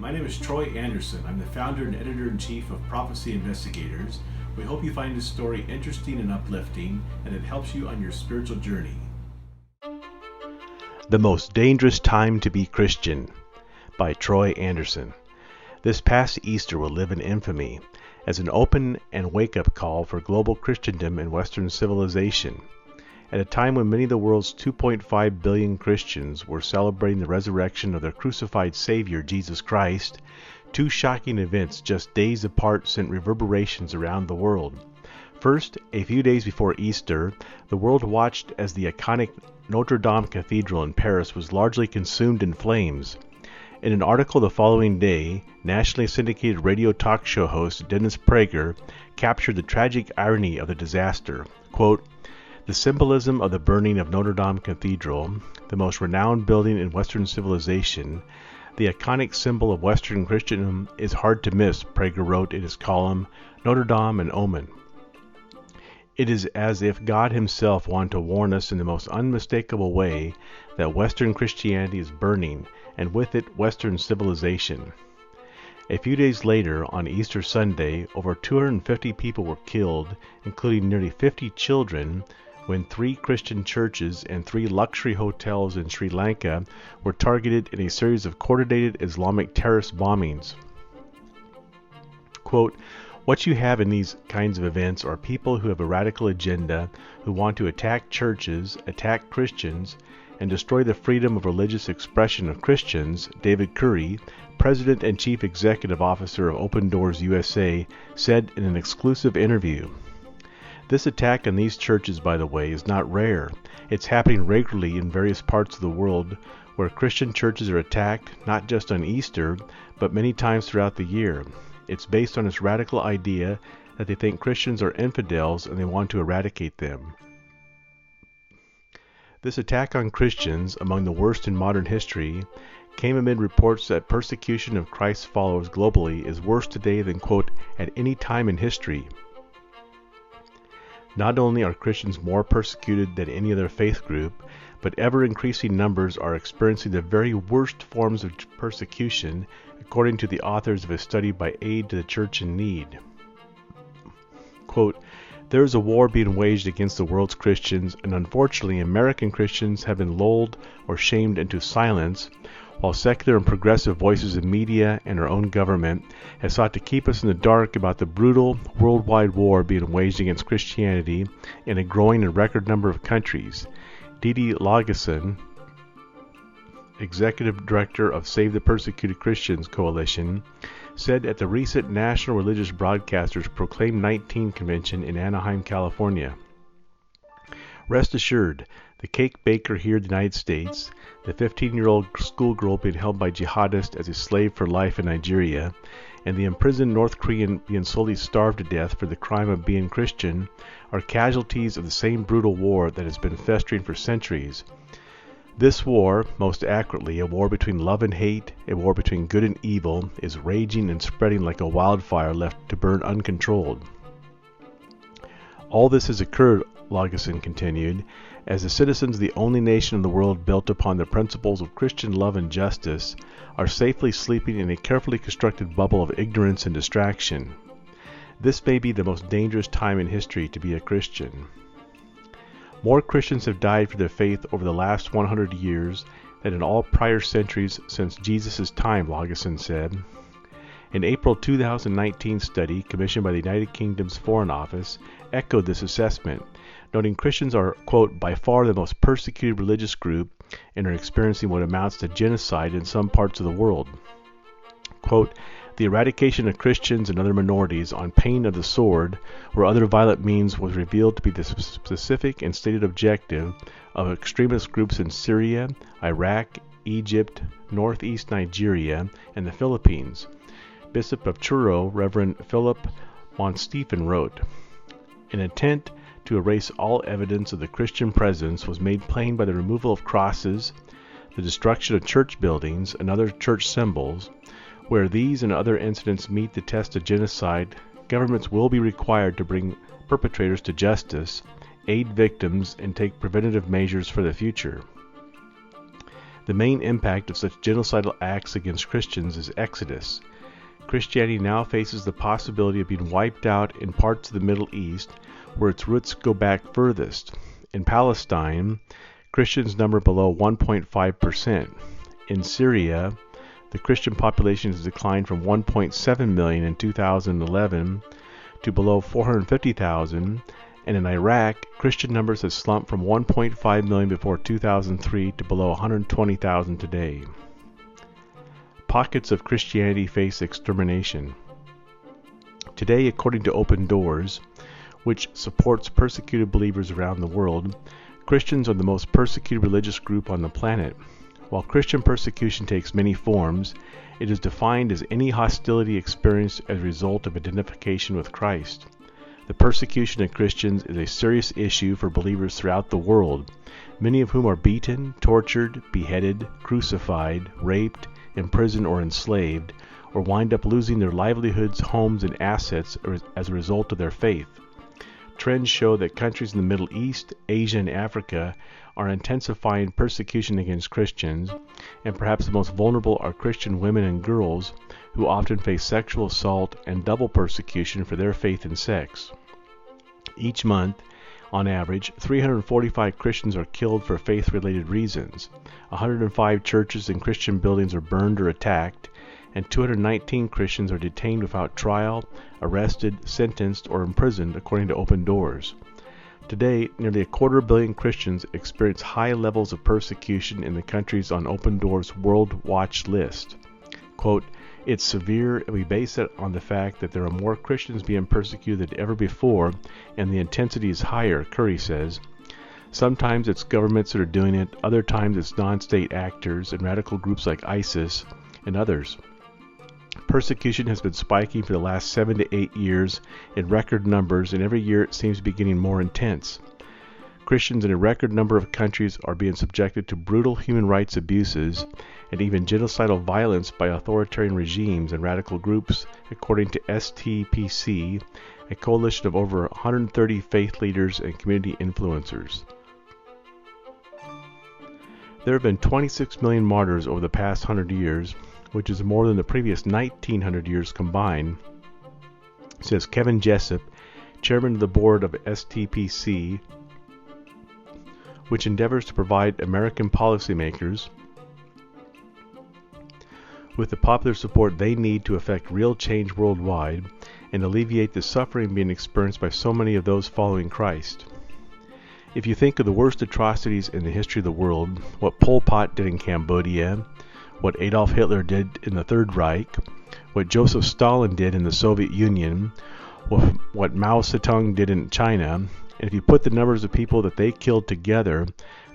my name is Troy Anderson. I'm the founder and editor-in-chief of Prophecy Investigators. We hope you find this story interesting and uplifting, and it helps you on your spiritual journey. The Most Dangerous Time to be Christian by Troy Anderson. This past Easter will live in infamy as an open and wake-up call for global Christendom and Western civilization. At a time when many of the world's 2.5 billion Christians were celebrating the resurrection of their crucified Savior, Jesus Christ, two shocking events just days apart sent reverberations around the world. First, a few days before Easter, the world watched as the iconic Notre Dame Cathedral in Paris was largely consumed in flames. In an article the following day, nationally syndicated radio talk show host Dennis Prager captured the tragic irony of the disaster. Quote, "The symbolism of the burning of Notre Dame Cathedral, the most renowned building in Western civilization, the iconic symbol of Western Christendom, is hard to miss," Prager wrote in his column, Notre Dame an Omen. It is as if God himself wanted to warn us in the most unmistakable way that Western Christianity is burning, and with it Western civilization. A few days later, on Easter Sunday, over 250 people were killed, including nearly 50 children, when 3 Christian churches and 3 luxury hotels in Sri Lanka were targeted in a series of coordinated Islamic terrorist bombings. Quote, "What you have in these kinds of events are people who have a radical agenda, who want to attack churches, attack Christians, and destroy the freedom of religious expression of Christians," David Curry, President and Chief Executive Officer of Open Doors USA, said in an exclusive interview. This attack on these churches, by the way, is not rare. It's happening regularly in various parts of the world where Christian churches are attacked, not just on Easter, but many times throughout the year. It's based on this radical idea that they think Christians are infidels and they want to eradicate them. This attack on Christians, among the worst in modern history, came amid reports that persecution of Christ's followers globally is worse today than, quote, "at any time in history." Not only are Christians more persecuted than any other faith group, but ever-increasing numbers are experiencing the very worst forms of persecution, according to the authors of a study by Aid to the Church in Need. Quote, "There is a war being waged against the world's Christians, and unfortunately American Christians have been lulled or shamed into silence, while secular and progressive voices in media and our own government have sought to keep us in the dark about the brutal worldwide war being waged against Christianity in a growing and record number of countries." Dede Laugesen, Executive Director of Save the Persecuted Christians Coalition, said at the recent National Religious Broadcasters Proclaim 19 convention in Anaheim, California. "Rest assured, the cake baker here in the United States, the 15-year-old schoolgirl being held by jihadists as a slave for life in Nigeria, and the imprisoned North Korean being slowly starved to death for the crime of being Christian are casualties of the same brutal war that has been festering for centuries. This war, most accurately, a war between love and hate, a war between good and evil, is raging and spreading like a wildfire left to burn uncontrolled. All this has occurred," Laugesen continued, "as the citizens of the only nation in the world built upon the principles of Christian love and justice are safely sleeping in a carefully constructed bubble of ignorance and distraction. This may be the most dangerous time in history to be a Christian. More Christians have died for their faith over the last 100 years than in all prior centuries since Jesus' time," Laugesen said. An April 2019 study commissioned by the United Kingdom's Foreign Office echoed this assessment, noting Christians are, quote, "by far the most persecuted religious group and are experiencing what amounts to genocide in some parts of the world." Quote, "The eradication of Christians and other minorities on pain of the sword or other violent means was revealed to be the specific and stated objective of extremist groups in Syria, Iraq, Egypt, northeast Nigeria, and the Philippines," Bishop of Truro, Reverend Philip Monstephen wrote. An attempt to erase all evidence of the Christian presence was made plain by the removal of crosses, the destruction of church buildings and other church symbols. Where these and other incidents meet the test of genocide, governments will be required to bring perpetrators to justice, aid victims, and take preventative measures for the future. The main impact of such genocidal acts against Christians is Exodus. Christianity now faces the possibility of being wiped out in parts of the Middle East where its roots go back furthest. In Palestine, Christians number below 1.5%. In Syria, the Christian population has declined from 1.7 million in 2011 to below 450,000, and in Iraq, Christian numbers have slumped from 1.5 million before 2003 to below 120,000 today. Pockets of Christianity face extermination. Today, according to Open Doors, which supports persecuted believers around the world, Christians are the most persecuted religious group on the planet. While Christian persecution takes many forms, it is defined as any hostility experienced as a result of identification with Christ. The persecution of Christians is a serious issue for believers throughout the world, many of whom are beaten, tortured, beheaded, crucified, raped, imprisoned, or enslaved, or wind up losing their livelihoods, homes, and assets as a result of their faith. Trends show that countries in the Middle East, Asia, and Africa are intensifying persecution against Christians, and perhaps the most vulnerable are Christian women and girls, who often face sexual assault and double persecution for their faith and sex. Each month, on average, 345 Christians are killed for faith-related reasons. 105 churches and Christian buildings are burned or attacked, and 219 Christians are detained without trial, arrested, sentenced, or imprisoned, according to Open Doors. Today, nearly 250 million Christians experience high levels of persecution in the countries on Open Doors' World Watch list. Quote, "It's severe, and we base it on the fact that there are more Christians being persecuted than ever before, and the intensity is higher," Curry says. Sometimes it's governments that are doing it, other times it's non-state actors and radical groups like ISIS and others. Persecution has been spiking for the last 7 to 8 years in record numbers, and every year it seems to be getting more intense. Christians in a record number of countries are being subjected to brutal human rights abuses and even genocidal violence by authoritarian regimes and radical groups, according to STPC, a coalition of over 130 faith leaders and community influencers. There have been 26 million martyrs over the past 100 years, which is more than the previous 1900 years combined, says Kevin Jessup, chairman of the board of STPC, which endeavors to provide American policymakers with the popular support they need to effect real change worldwide and alleviate the suffering being experienced by so many of those following Christ. If you think of the worst atrocities in the history of the world, what Pol Pot did in Cambodia, what Adolf Hitler did in the Third Reich, what Joseph Stalin did in the Soviet Union, what Mao Zedong did in China, and if you put the numbers of people that they killed together,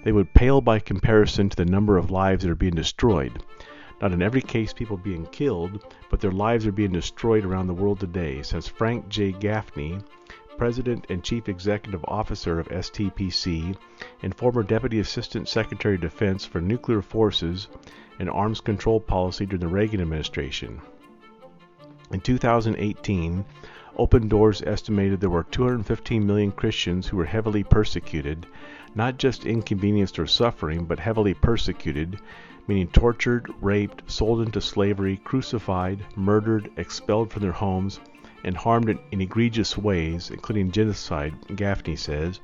they would pale by comparison to the number of lives that are being destroyed. Not in every case people being killed, but their lives are being destroyed around the world today, says Frank J. Gaffney, President and Chief Executive Officer of STPC and former Deputy Assistant Secretary of Defense for Nuclear Forces and Arms Control Policy during the Reagan administration. In 2018, Open Doors estimated there were 215 million Christians who were heavily persecuted, not just inconvenienced or suffering, but heavily persecuted, meaning tortured, raped, sold into slavery, crucified, murdered, expelled from their homes, and harmed in egregious ways, including genocide, Gaffney says.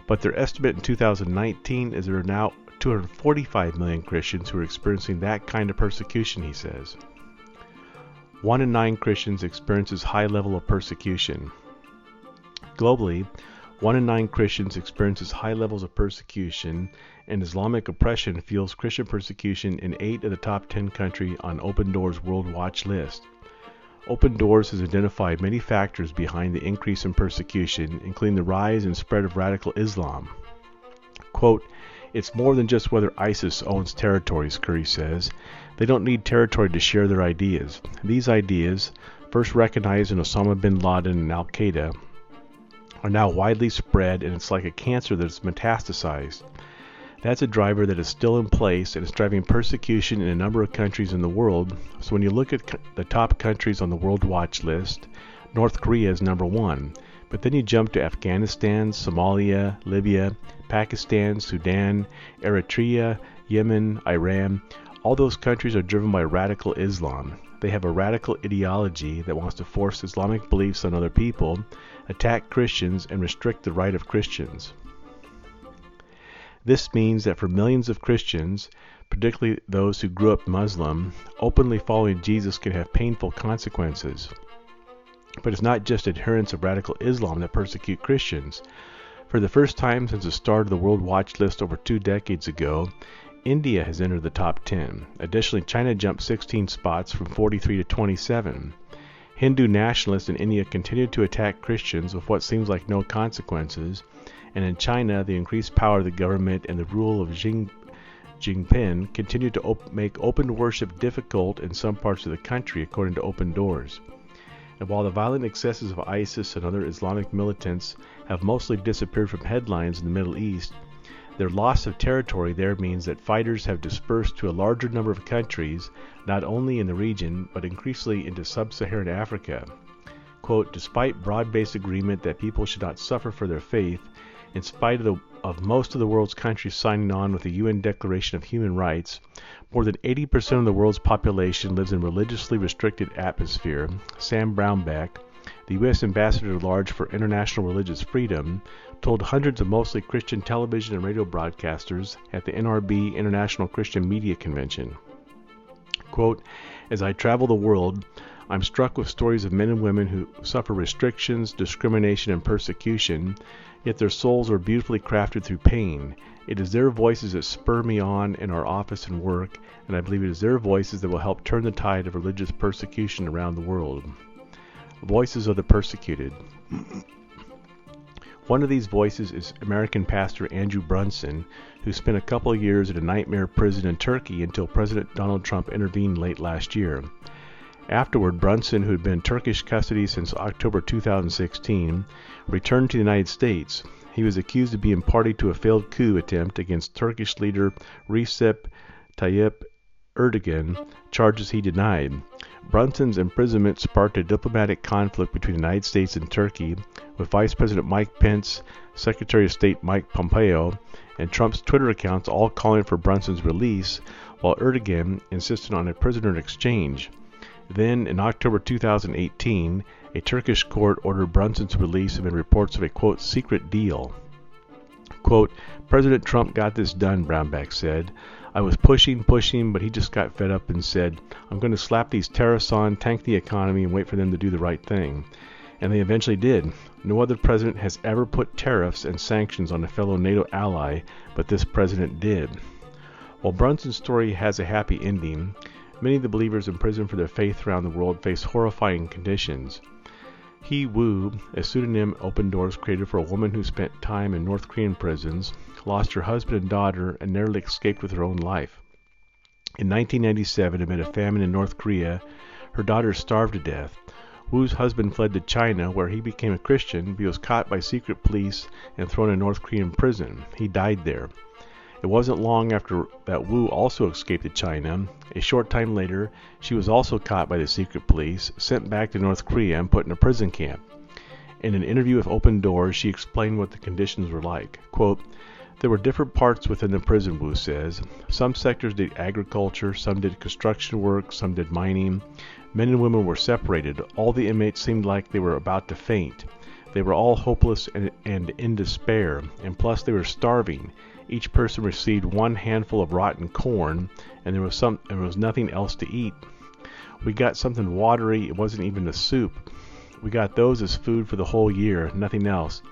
But their estimate in 2019 is there are now 245 million Christians who are experiencing that kind of persecution, he says. 1 in 9 Christians experiences high level of persecution. Globally, 1 in 9 Christians experiences high levels of persecution, and Islamic oppression fuels Christian persecution in 8 of the top 10 countries on Open Doors' World Watch list. Open Doors has identified many factors behind the increase in persecution, including the rise and spread of radical Islam. Quote, "It's more than just whether ISIS owns territories," Curry says. "They don't need territory to share their ideas. These ideas, first recognized in Osama bin Laden and Al-Qaeda, are now widely spread, and it's like a cancer that is metastasized. That's a driver that is still in place, and it's driving persecution in a number of countries in the world. So when you look at the top countries on the World Watch list, North Korea is number 1. But then you jump to Afghanistan, Somalia, Libya, Pakistan, Sudan, Eritrea, Yemen, Iran, all those countries are driven by radical Islam. They have a radical ideology that wants to force Islamic beliefs on other people, attack Christians, and restrict the right of Christians. This means that for millions of Christians, particularly those who grew up Muslim, openly following Jesus can have painful consequences. But it's not just adherents of radical Islam that persecute Christians. For the first time since the start of the World Watch List over 2 decades ago, India has entered the top 10. Additionally, China jumped 16 spots from 43 to 27. Hindu nationalists in India continue to attack Christians with what seems like no consequences, and in China, the increased power of the government and the rule of Xi Jinping continue to make open worship difficult in some parts of the country, according to Open Doors. And while the violent excesses of ISIS and other Islamic militants have mostly disappeared from headlines in the Middle East, their loss of territory there means that fighters have dispersed to a larger number of countries, not only in the region, but increasingly into sub-Saharan Africa. Quote, despite broad-based agreement that people should not suffer for their faith, in spite of most of the world's countries signing on with the UN Declaration of Human Rights, more than 80% of the world's population lives in religiously restricted atmosphere. Sam Brownback, the U.S. Ambassador at Large for International Religious Freedom, told hundreds of mostly Christian television and radio broadcasters at the NRB International Christian Media Convention. Quote, as I travel the world, I'm struck with stories of men and women who suffer restrictions, discrimination, and persecution, yet their souls are beautifully crafted through pain. It is their voices that spur me on in our office and work, and I believe it is their voices that will help turn the tide of religious persecution around the world. Voices of the persecuted. One of these voices is American pastor Andrew Brunson, who spent a couple of years at a nightmare prison in Turkey until President Donald Trump intervened late last year. Afterward, Brunson, who had been in Turkish custody since October 2016, returned to the United States. He was accused of being party to a failed coup attempt against Turkish leader Recep Tayyip Erdogan, charges he denied. Brunson's imprisonment sparked a diplomatic conflict between the United States and Turkey, with Vice President Mike Pence, Secretary of State Mike Pompeo, and Trump's Twitter accounts all calling for Brunson's release, while Erdogan insisted on a prisoner exchange. Then, in October 2018, a Turkish court ordered Brunson's release amid reports of a, quote, secret deal. Quote, President Trump got this done, Brownback said. I was pushing, but he just got fed up and said, I'm going to slap these tariffs on, tank the economy, and wait for them to do the right thing. And they eventually did. No other president has ever put tariffs and sanctions on a fellow NATO ally, but this president did. While Brunson's story has a happy ending, many of the believers in prison for their faith around the world face horrifying conditions. He Wu, a pseudonym Open Doors created for a woman who spent time in North Korean prisons, lost her husband and daughter, and narrowly escaped with her own life. In 1997, amid a famine in North Korea, her daughter starved to death. Wu's husband fled to China, where he became a Christian, but he was caught by secret police and thrown in North Korean prison. He died there. It wasn't long after that Wu also escaped to China. A short time later, she was also caught by the secret police, sent back to North Korea, and put in a prison camp. In an interview with Open Doors, she explained what the conditions were like. Quote, there were different parts within the prison, Wu says. Some sectors did agriculture, some did construction work, some did mining. Men and women were separated. All the inmates seemed like they were about to faint. They were all hopeless and in despair, and plus they were starving. Each person received one handful of rotten corn, and there was nothing else to eat. We got something watery. It wasn't even a soup. We got those as food for the whole year, nothing else.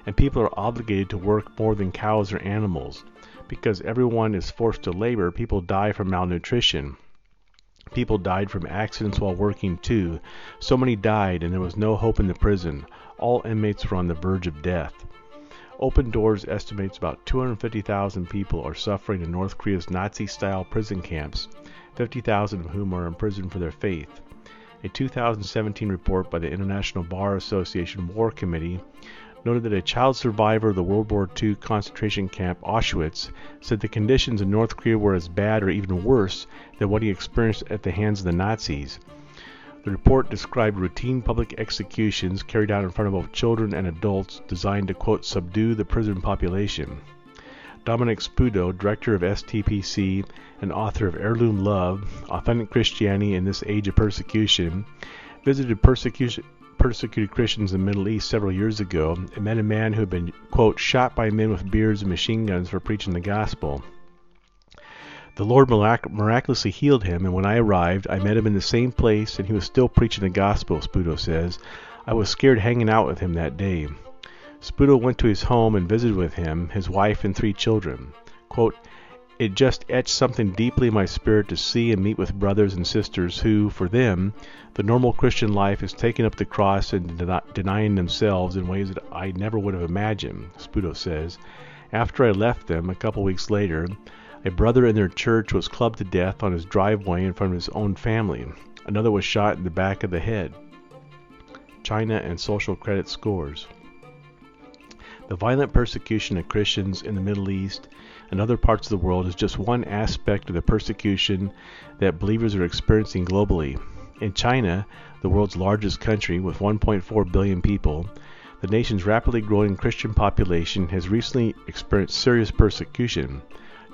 And people are obligated to work more than cows or animals. Because everyone is forced to labor, people die from malnutrition. People died from accidents while working too. So many died, and there was no hope in the prison. All inmates were on the verge of death. Open Doors estimates about 250,000 people are suffering in North Korea's Nazi-style prison camps, 50,000 of whom are in prison for their faith. A 2017 report by the International Bar Association War Committee noted that a child survivor of the World War II concentration camp Auschwitz said the conditions in North Korea were as bad or even worse than what he experienced at the hands of the Nazis. The report described routine public executions carried out in front of both children and adults designed to, quote, subdue the prison population. Dominic Spudo, director of STPC and author of Heirloom Love, Authentic Christianity in This Age of Persecution, visited persecuted Christians in the Middle East several years ago and met a man who had been, quote, shot by men with beards and machine guns for preaching the gospel. The Lord miraculously healed him, and when I arrived, I met him in the same place, and he was still preaching the gospel, Spudo says. I was scared hanging out with him that day. Spudo went to his home and visited with him, his wife, and 3 children. Quote, it just etched something deeply in my spirit to see and meet with brothers and sisters who, for them, the normal Christian life is taking up the cross and denying themselves in ways that I never would have imagined, Spudo says. After I left them, a couple weeks later, a brother in their church was clubbed to death on his driveway in front of his own family. Another was shot in the back of the head. China and social credit scores. The violent persecution of Christians in the Middle East and other parts of the world is just one aspect of the persecution that believers are experiencing globally. In China, the world's largest country with 1.4 billion people, the nation's rapidly growing Christian population has recently experienced serious persecution.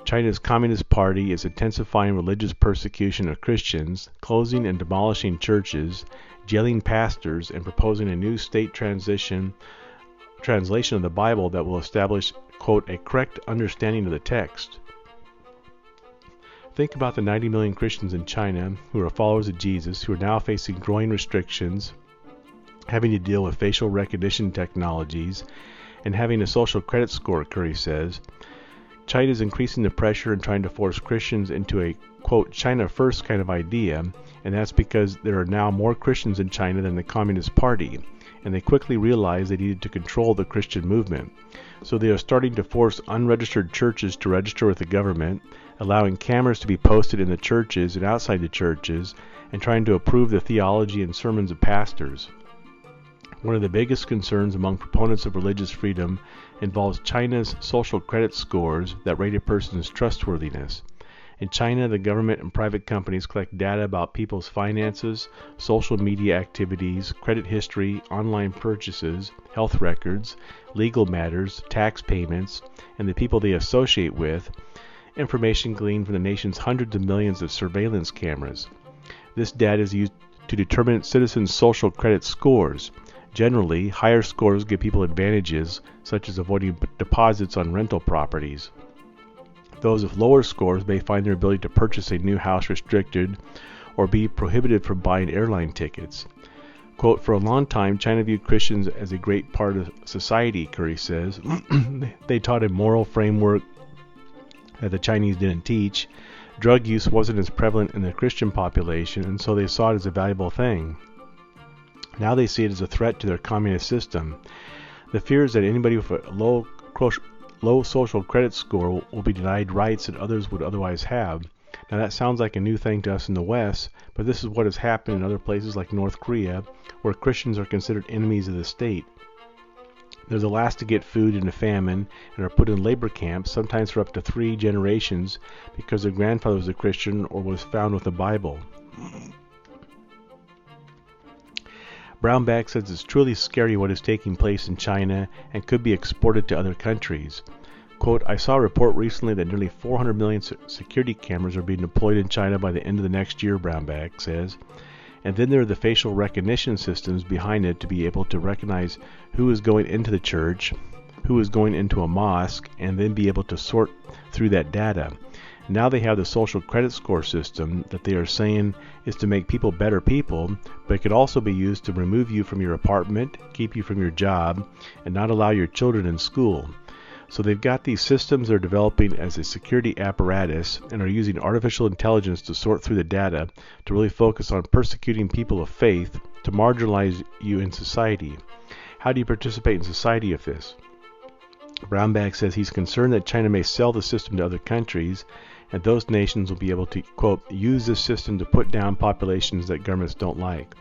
China's Communist Party is intensifying religious persecution of Christians, closing and demolishing churches, jailing pastors, and proposing a new state translation of the Bible that will establish, quote, a correct understanding of the text. Think about the 90 million Christians in China who are followers of Jesus who are now facing growing restrictions, having to deal with facial recognition technologies, and having a social credit score, Curry says. China is increasing the pressure and trying to force Christians into a, quote, China first kind of idea, and that's because there are now more Christians in China than the Communist Party, and they quickly realized they needed to control the Christian movement. So they are starting to force unregistered churches to register with the government, allowing cameras to be posted in the churches and outside the churches, and trying to approve the theology and sermons of pastors. One of the biggest concerns among proponents of religious freedom involves China's social credit scores that rate a person's trustworthiness. In China, the government and private companies collect data about people's finances, social media activities, credit history, online purchases, health records, legal matters, tax payments, and the people they associate with, information gleaned from the nation's hundreds of millions of surveillance cameras. This data is used to determine citizens' social credit scores. Generally, higher scores give people advantages, such as avoiding deposits on rental properties. Those with lower scores may find their ability to purchase a new house restricted or be prohibited from buying airline tickets. Quote, for a long time, China viewed Christians as a great part of society, Curry says. They taught a moral framework that the Chinese didn't teach. Drug use wasn't as prevalent in the Christian population, and so they saw it as a valuable thing. Now they see it as a threat to their communist system. The fear is that anybody with a low social credit score will be denied rights that others would otherwise have. Now that sounds like a new thing to us in the West, but this is what has happened in other places like North Korea, where Christians are considered enemies of the state. They're the last to get food in a famine and are put in labor camps, sometimes for up to 3 generations, because their grandfather was a Christian or was found with the Bible. Brownback says it's truly scary what is taking place in China and could be exported to other countries. Quote, I saw a report recently that nearly 400 million security cameras are being deployed in China by the end of the next year, Brownback says. And then there are the facial recognition systems behind it to be able to recognize who is going into the church, who is going into a mosque, and then be able to sort through that data. Now they have the social credit score system that they are saying is to make people better people, but it could also be used to remove you from your apartment, keep you from your job, and not allow your children in school. So they've got these systems they're developing as a security apparatus and are using artificial intelligence to sort through the data to really focus on persecuting people of faith to marginalize you in society. How do you participate in society if this? Brownback says he's concerned that China may sell the system to other countries, and those nations will be able to, quote, use this system to put down populations that governments don't like.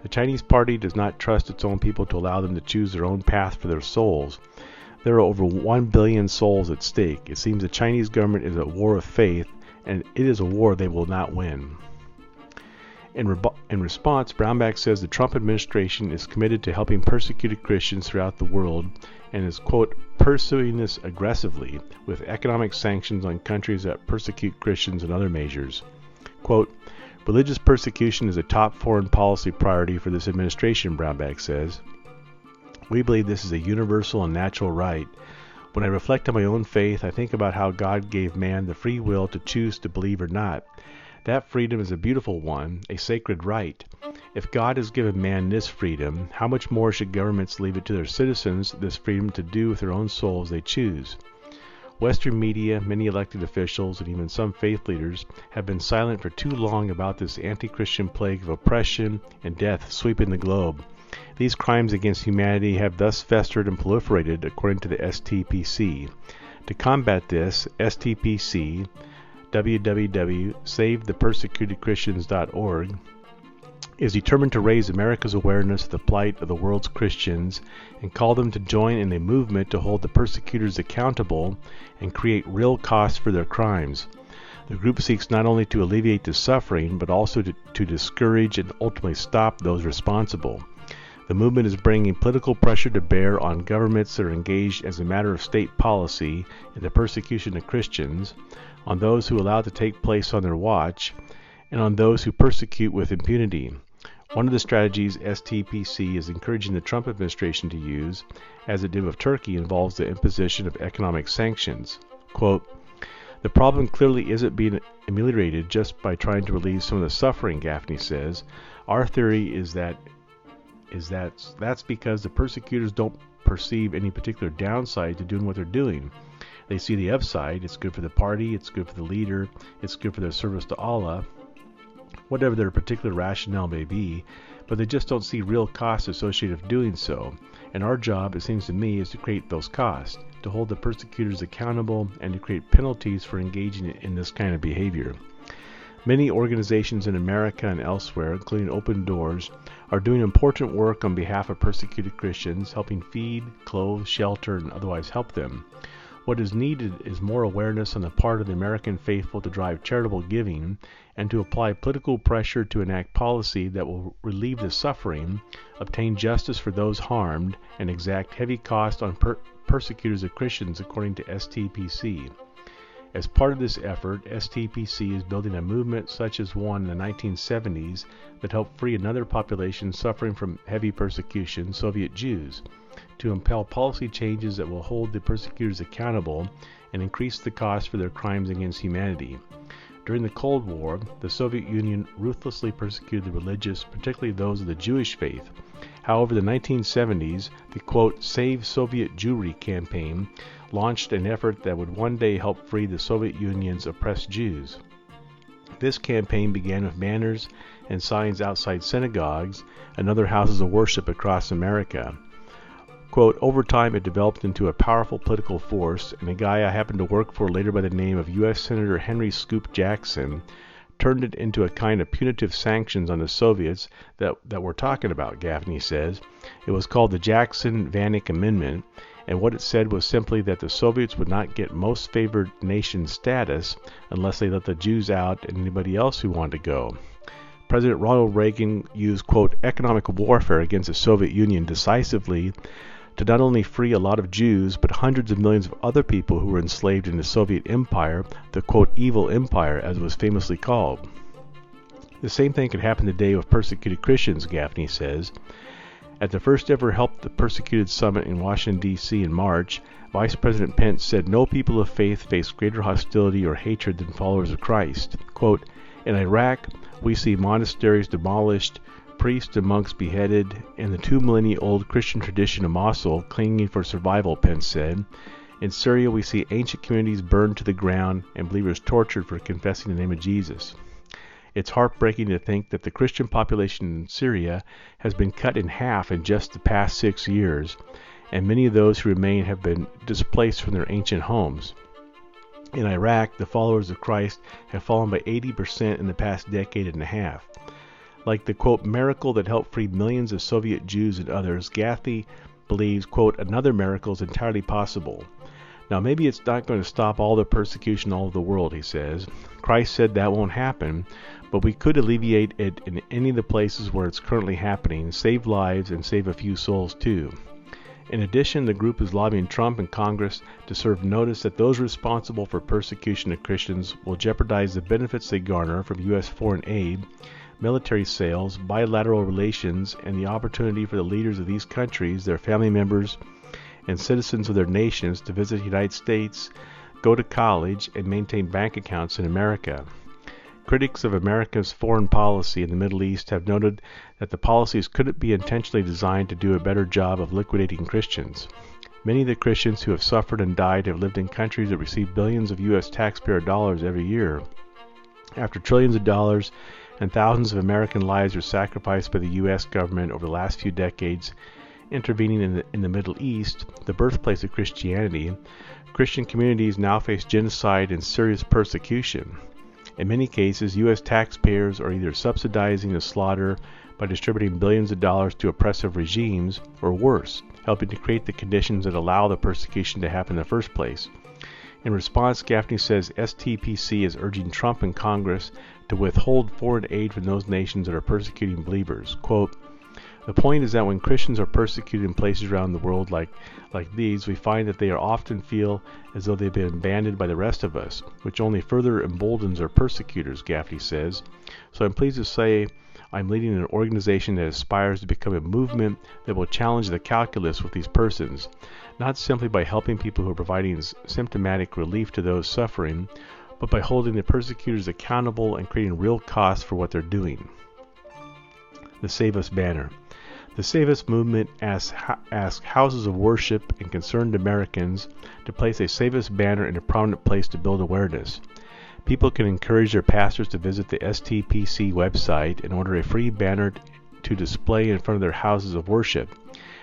The Chinese party does not trust its own people to allow them to choose their own path for their souls. There are over 1 billion souls at stake. It seems the Chinese government is at war with faith, and it is a war they will not win. In response, Brownback says the Trump administration is committed to helping persecuted Christians throughout the world and is, quote, pursuing this aggressively with economic sanctions on countries that persecute Christians and other measures. Quote, religious persecution is a top foreign policy priority for this administration, Brownback says. We believe this is a universal and natural right. When I reflect on my own faith, I think about how God gave man the free will to choose to believe or not. That freedom is a beautiful one, a sacred right. If God has given man this freedom, how much more should governments leave it to their citizens this freedom to do with their own souls they choose? Western media, many elected officials, and even some faith leaders have been silent for too long about this anti-Christian plague of oppression and death sweeping the globe. These crimes against humanity have thus festered and proliferated, according to the STPC. To combat this, STPC, www.savethepersecutedchristians.org, is determined to raise America's awareness of the plight of the world's Christians and call them to join in a movement to hold the persecutors accountable and create real costs for their crimes. The group seeks not only to alleviate the suffering, but also to discourage and ultimately stop those responsible. The movement is bringing political pressure to bear on governments that are engaged as a matter of state policy in the persecution of Christians, on those who allow it to take place on their watch, and on those who persecute with impunity. One of the strategies STPC is encouraging the Trump administration to use, as it did with Turkey, involves the imposition of economic sanctions. Quote, the problem clearly isn't being ameliorated just by trying to relieve some of the suffering, Gaffney says. Our theory is that's because the persecutors don't perceive any particular downside to doing what they're doing. They see the upside. It's good for the party, it's good for the leader, it's good for their service to Allah, whatever their particular rationale may be, but they just don't see real costs associated with doing so. And our job, it seems to me, is to create those costs, to hold the persecutors accountable, and to create penalties for engaging in this kind of behavior. Many organizations in America and elsewhere, including Open Doors, are doing important work on behalf of persecuted Christians, helping feed, clothe, shelter, and otherwise help them. What is needed is more awareness on the part of the American faithful to drive charitable giving and to apply political pressure to enact policy that will relieve the suffering, obtain justice for those harmed, and exact heavy costs on persecutors of Christians, according to STPC. As part of this effort, STPC is building a movement such as one in the 1970s that helped free another population suffering from heavy persecution, Soviet Jews, to impel policy changes that will hold the persecutors accountable and increase the cost for their crimes against humanity. During the Cold War, the Soviet Union ruthlessly persecuted the religious, particularly those of the Jewish faith. However, the 1970s, the quote, Save Soviet Jewry campaign launched an effort that would one day help free the Soviet Union's oppressed Jews. This campaign began with banners and signs outside synagogues and other houses of worship across America. Quote, over time it developed into a powerful political force, and a guy I happened to work for later by the name of U.S. Senator Henry Scoop Jackson turned it into a kind of punitive sanctions on the Soviets that we're talking about, Gaffney says. It was called the Jackson-Vanik Amendment, and what it said was simply that the Soviets would not get most favored nation status unless they let the Jews out and anybody else who wanted to go. President Ronald Reagan used, quote, economic warfare against the Soviet Union decisively to not only free a lot of Jews, but hundreds of millions of other people who were enslaved in the Soviet Empire, the, quote, evil empire, as it was famously called. The same thing could happen today with persecuted Christians, Gaffney says. At the first ever Help the Persecuted Summit in Washington, D.C. in March, Vice President Pence said no people of faith face greater hostility or hatred than followers of Christ. Quote, in Iraq, we see monasteries demolished, priests and monks beheaded, and the 2 millennia-old Christian tradition of Mosul clinging for survival, Pence said. In Syria, we see ancient communities burned to the ground and believers tortured for confessing the name of Jesus. It's heartbreaking to think that the Christian population in Syria has been cut in half in just the past 6 years, and many of those who remain have been displaced from their ancient homes. In Iraq, the followers of Christ have fallen by 80% in the past decade and a half. Like the, quote, miracle that helped free millions of Soviet Jews and others, Gaffney believes, quote, another miracle is entirely possible. Now, maybe it's not going to stop all the persecution all over the world, he says. Christ said that won't happen, but we could alleviate it in any of the places where it's currently happening, save lives, and save a few souls too. In addition, the group is lobbying Trump and Congress to serve notice that those responsible for persecution of Christians will jeopardize the benefits they garner from U.S. foreign aid, military sales, bilateral relations, and the opportunity for the leaders of these countries, their family members, and citizens of their nations to visit the United States, go to college, and maintain bank accounts in America. Critics of America's foreign policy in the Middle East have noted that the policies couldn't be intentionally designed to do a better job of liquidating Christians. Many of the Christians who have suffered and died have lived in countries that receive billions of U.S. taxpayer dollars every year. After trillions of dollars and thousands of American lives were sacrificed by the U.S. government over the last few decades, intervening in the Middle East, the birthplace of Christianity, Christian communities now face genocide and serious persecution. In many cases, U.S. taxpayers are either subsidizing the slaughter by distributing billions of dollars to oppressive regimes, or worse, helping to create the conditions that allow the persecution to happen in the first place. In response, Gaffney says STPC is urging Trump and Congress to withhold foreign aid from those nations that are persecuting believers. Quote, "The point is that when Christians are persecuted in places around the world like these, we find that they often feel as though they've been abandoned by the rest of us, which only further emboldens our persecutors," Gaffney says. So I'm pleased to say I'm leading an organization that aspires to become a movement that will challenge the calculus with these persons, not simply by helping people who are providing symptomatic relief to those suffering, but by holding the persecutors accountable and creating real costs for what they're doing. The Save Us banner. The Save Us movement asks houses of worship and concerned Americans to place a Save Us banner in a prominent place to build awareness. People can encourage their pastors to visit the STPC website and order a free banner to display in front of their houses of worship.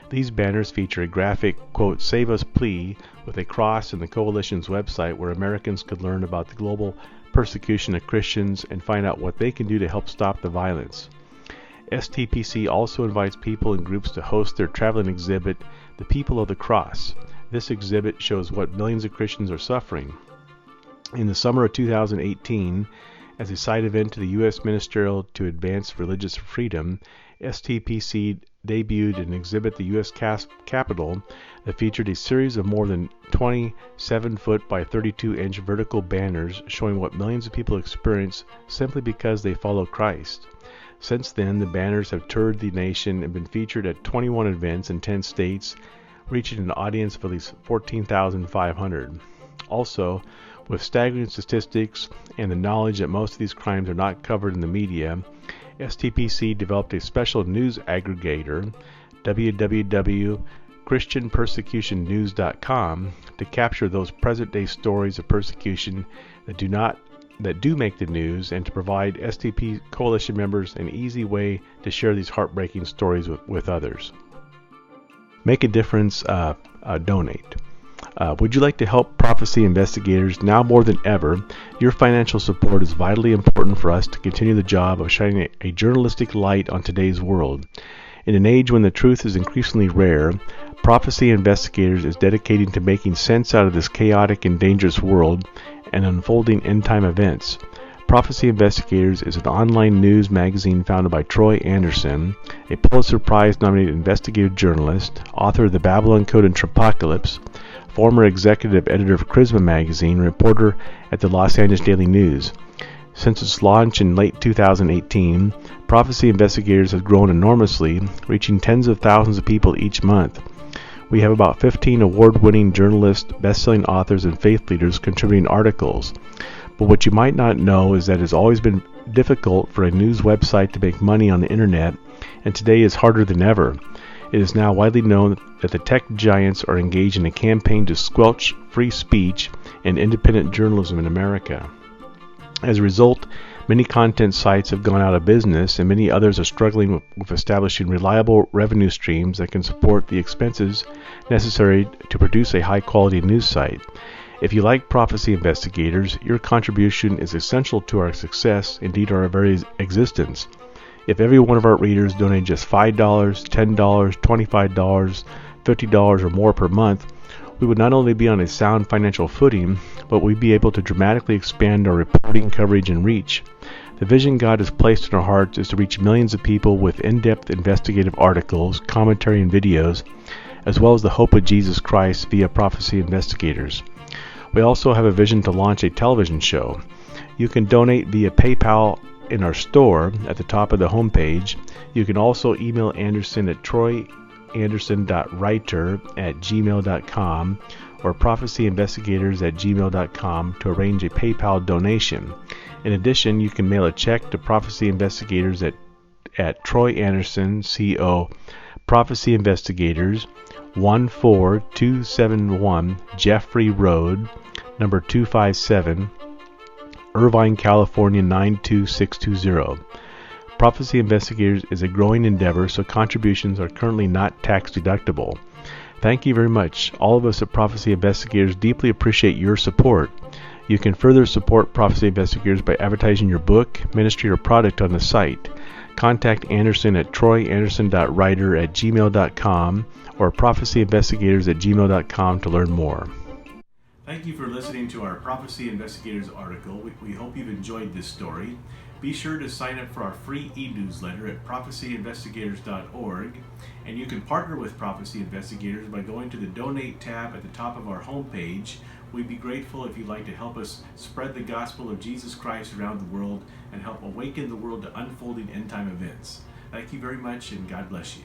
These banners feature a graphic, quote, "Save Us plea" with a cross in the coalition's website where Americans could learn about the global persecution of Christians and find out what they can do to help stop the violence. STPC also invites people and groups to host their traveling exhibit, The People of the Cross. This exhibit shows what millions of Christians are suffering. In the summer of 2018, as a side event to the U.S. Ministerial to Advance Religious Freedom, STPC debuted an exhibit at the U.S. Capitol that featured a series of more than 27-foot by 32-inch vertical banners showing what millions of people experience simply because they follow Christ. Since then, the banners have toured the nation and been featured at 21 events in 10 states, reaching an audience of at least 14,500. Also, with staggering statistics and the knowledge that most of these crimes are not covered in the media, STPC developed a special news aggregator, www.christianpersecutionnews.com, to capture those present-day stories of persecution that do make the news, and to provide STP coalition members an easy way to share these heartbreaking stories with others. Make a difference, donate. Would you like to help prophecy investigators? Now more than ever, your financial support is vitally important for us to continue the job of shining a journalistic light on today's world. In an age when the truth is increasingly rare, Prophecy Investigators is dedicated to making sense out of this chaotic and dangerous world and unfolding end-time events. Prophecy Investigators is an online news magazine founded by Troy Anderson, a Pulitzer Prize-nominated investigative journalist, author of The Babylon Code and Tropocalypse, former executive editor of Charisma magazine, reporter at the Los Angeles Daily News. Since its launch in late 2018, Prophecy Investigators has grown enormously, reaching tens of thousands of people each month. We have about 15 award-winning journalists, best-selling authors, and faith leaders contributing articles. But what you might not know is that it has always been difficult for a news website to make money on the internet, and today is harder than ever. It is now widely known that the tech giants are engaged in a campaign to squelch free speech and independent journalism in America. As a result, many content sites have gone out of business, and many others are struggling with establishing reliable revenue streams that can support the expenses necessary to produce a high-quality news site. If you like Prophecy Investigators, your contribution is essential to our success, indeed our very existence. If every one of our readers donated just $5, $10, $25, $50 or more per month, we would not only be on a sound financial footing, but we'd be able to dramatically expand our reporting coverage and reach. The vision God has placed in our hearts is to reach millions of people with in-depth investigative articles, commentary, and videos, as well as the hope of Jesus Christ via Prophecy Investigators. We also have a vision to launch a television show. You can donate via PayPal in our store at the top of the homepage. You can also email Anderson at troyanderson.writer@gmail.com or prophecyinvestigators@gmail.com to arrange a PayPal donation. In addition, you can mail a check to Prophecy Investigators at Troy Anderson, CO, Prophecy Investigators, 14271 Jeffrey Road, number 257, Irvine, California 92620. Prophecy Investigators is a growing endeavor, so contributions are currently not tax deductible. Thank you very much. All of us at Prophecy Investigators deeply appreciate your support. You can further support Prophecy Investigators by advertising your book, ministry, or product on the site. Contact Anderson at troyanderson.writer@gmail.com or prophecyinvestigators@gmail.com to learn more. Thank you for listening to our Prophecy Investigators article. We hope you've enjoyed this story. Be sure to sign up for our free e-newsletter at prophecyinvestigators.org, and you can partner with Prophecy Investigators by going to the Donate tab at the top of our homepage. We'd be grateful if you'd like to help us spread the gospel of Jesus Christ around the world and help awaken the world to unfolding end-time events. Thank you very much, and God bless you.